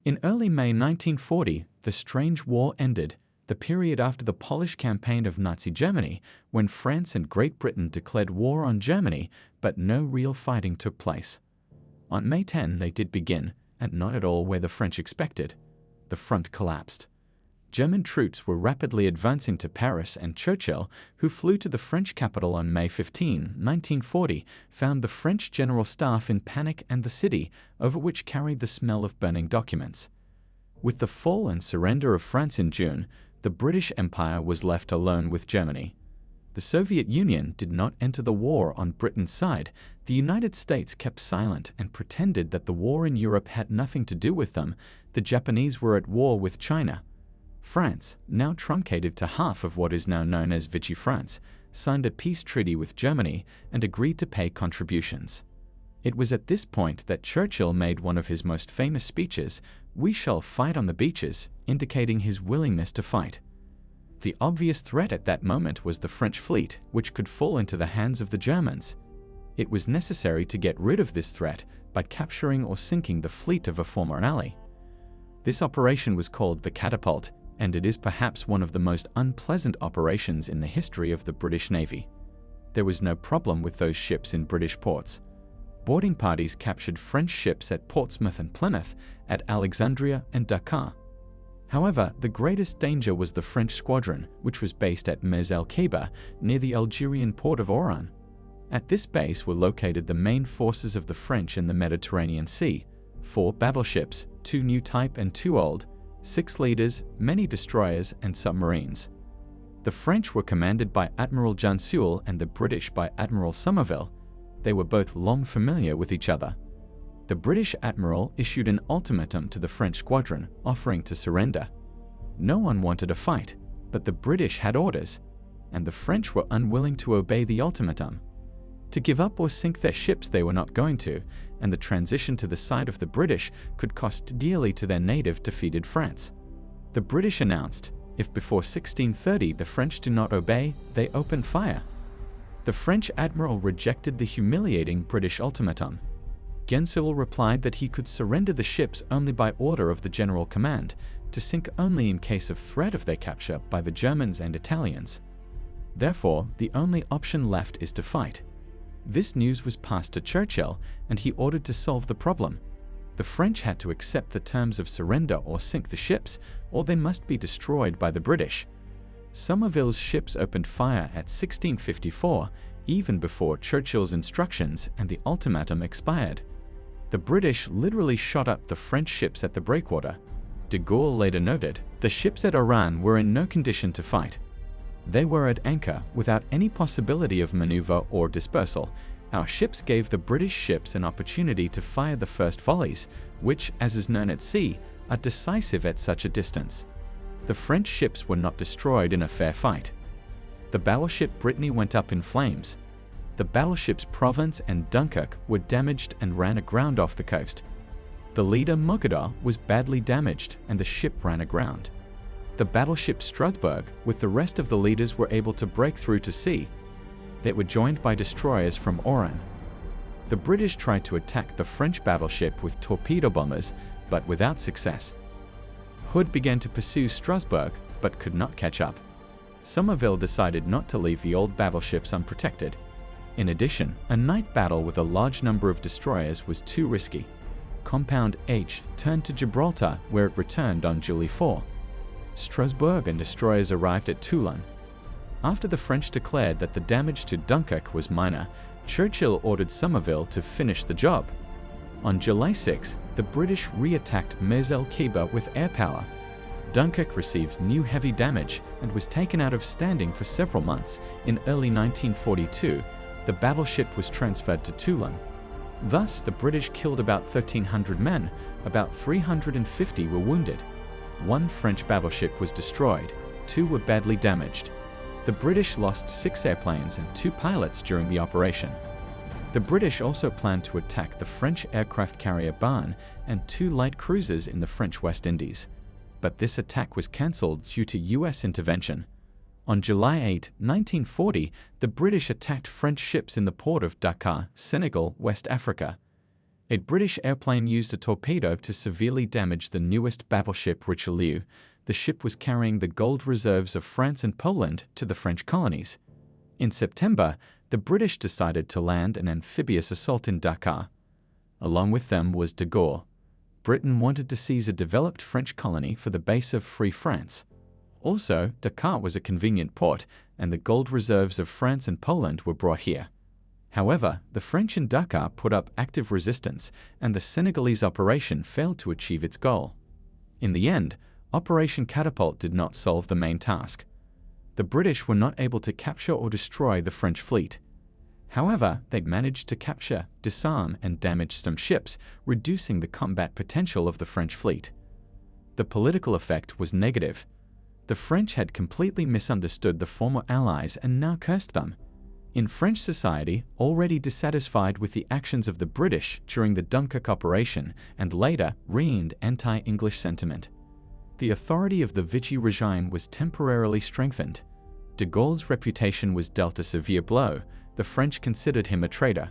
In early May 1940, the strange war ended, the period after the Polish campaign of Nazi Germany, when France and Great Britain declared war on Germany, but no real fighting took place. On May 10, they did begin, and not at all where the French expected. The front collapsed. German troops were rapidly advancing to Paris, and Churchill, who flew to the French capital on May 15, 1940, found the French general staff in panic and the city, over which carried the smell of burning documents. With the fall and surrender of France in June, the British Empire was left alone with Germany. The Soviet Union did not enter the war on Britain's side. The United States kept silent and pretended that the war in Europe had nothing to do with them. The Japanese were at war with China. France, now truncated to half of what is now known as Vichy France, signed a peace treaty with Germany and agreed to pay contributions. It was at this point that Churchill made one of his most famous speeches, "We shall fight on the beaches," indicating his willingness to fight. The obvious threat at that moment was the French fleet, which could fall into the hands of the Germans. It was necessary to get rid of this threat by capturing or sinking the fleet of a former ally. This operation was called the Catapult, and it is perhaps one of the most unpleasant operations in the history of the British Navy. There was no problem with those ships in British ports. Boarding parties captured French ships at Portsmouth and Plymouth, at Alexandria and Dakar. However, the greatest danger was the French squadron, which was based at Mers el-Keba, near the Algerian port of Oran. At this base were located the main forces of the French in the Mediterranean Sea: 4 battleships, 2 new type and 2 old, 6 leaders, many destroyers and submarines. The French were commanded by Admiral Jansoul and the British by Admiral Somerville. They were both long familiar with each other. The British admiral issued an ultimatum to the French squadron, offering to surrender. No one wanted a fight, but the British had orders, and the French were unwilling to obey the ultimatum. To give up or sink their ships they were not going to, and the transition to the side of the British could cost dearly to their native defeated France. The British announced, if before 1630 the French do not obey, they open fire. The French admiral rejected the humiliating British ultimatum. Gensoul replied that he could surrender the ships only by order of the general command, to sink only in case of threat of their capture by the Germans and Italians. Therefore, the only option left is to fight. This news was passed to Churchill, and he ordered to solve the problem. The French had to accept the terms of surrender or sink the ships, or they must be destroyed by the British. Somerville's ships opened fire at 1654, even before Churchill's instructions, and the ultimatum expired. The British literally shot up the French ships at the breakwater. De Gaulle later noted, "The ships at Oran were in no condition to fight. They were at anchor without any possibility of maneuver or dispersal. Our ships gave the British ships an opportunity to fire the first volleys, which, as is known at sea, are decisive at such a distance. The French ships were not destroyed in a fair fight." The battleship Brittany went up in flames. The battleships Provence and Dunkirk were damaged and ran aground off the coast. The leader Mogador was badly damaged and the ship ran aground. The battleship Strasbourg, with the rest of the leaders, were able to break through to sea. They were joined by destroyers from Oran. The British tried to attack the French battleship with torpedo bombers, but without success. Hood began to pursue Strasbourg, but could not catch up. Somerville decided not to leave the old battleships unprotected. In addition, a night battle with a large number of destroyers was too risky. Compound H turned to Gibraltar, where it returned on July 4. Strasbourg and destroyers arrived at Toulon. After the French declared that the damage to Dunkirk was minor, Churchill ordered Somerville to finish the job. On July 6, the British re-attacked Mers el-Keba with air power. Dunkirk received new heavy damage and was taken out of standing for several months. In early 1942, the battleship was transferred to Toulon. Thus, the British killed about 1,300 men, about 350 were wounded. 1 French battleship was destroyed, 2 were badly damaged. The British lost 6 airplanes and 2 pilots during the operation. The British also planned to attack the French aircraft carrier Barne and 2 light cruisers in the French West Indies. But this attack was cancelled due to US intervention. On July 8, 1940, the British attacked French ships in the port of Dakar, Senegal, West Africa. A British airplane used a torpedo to severely damage the newest battleship Richelieu. The ship was carrying the gold reserves of France and Poland to the French colonies. In September, the British decided to land an amphibious assault in Dakar. Along with them was de Gaulle. Britain wanted to seize a developed French colony for the base of Free France. Also, Dakar was a convenient port, and the gold reserves of France and Poland were brought here. However, the French in Dakar put up active resistance, and the Senegalese operation failed to achieve its goal. In the end, Operation Catapult did not solve the main task. The British were not able to capture or destroy the French fleet. However, they managed to capture, disarm, and damage some ships, reducing the combat potential of the French fleet. The political effect was negative. The French had completely misunderstood the former Allies and now cursed them. In French society, already dissatisfied with the actions of the British during the Dunkirk operation and later reigned anti-English sentiment. The authority of the Vichy regime was temporarily strengthened. De Gaulle's reputation was dealt a severe blow. The French considered him a traitor.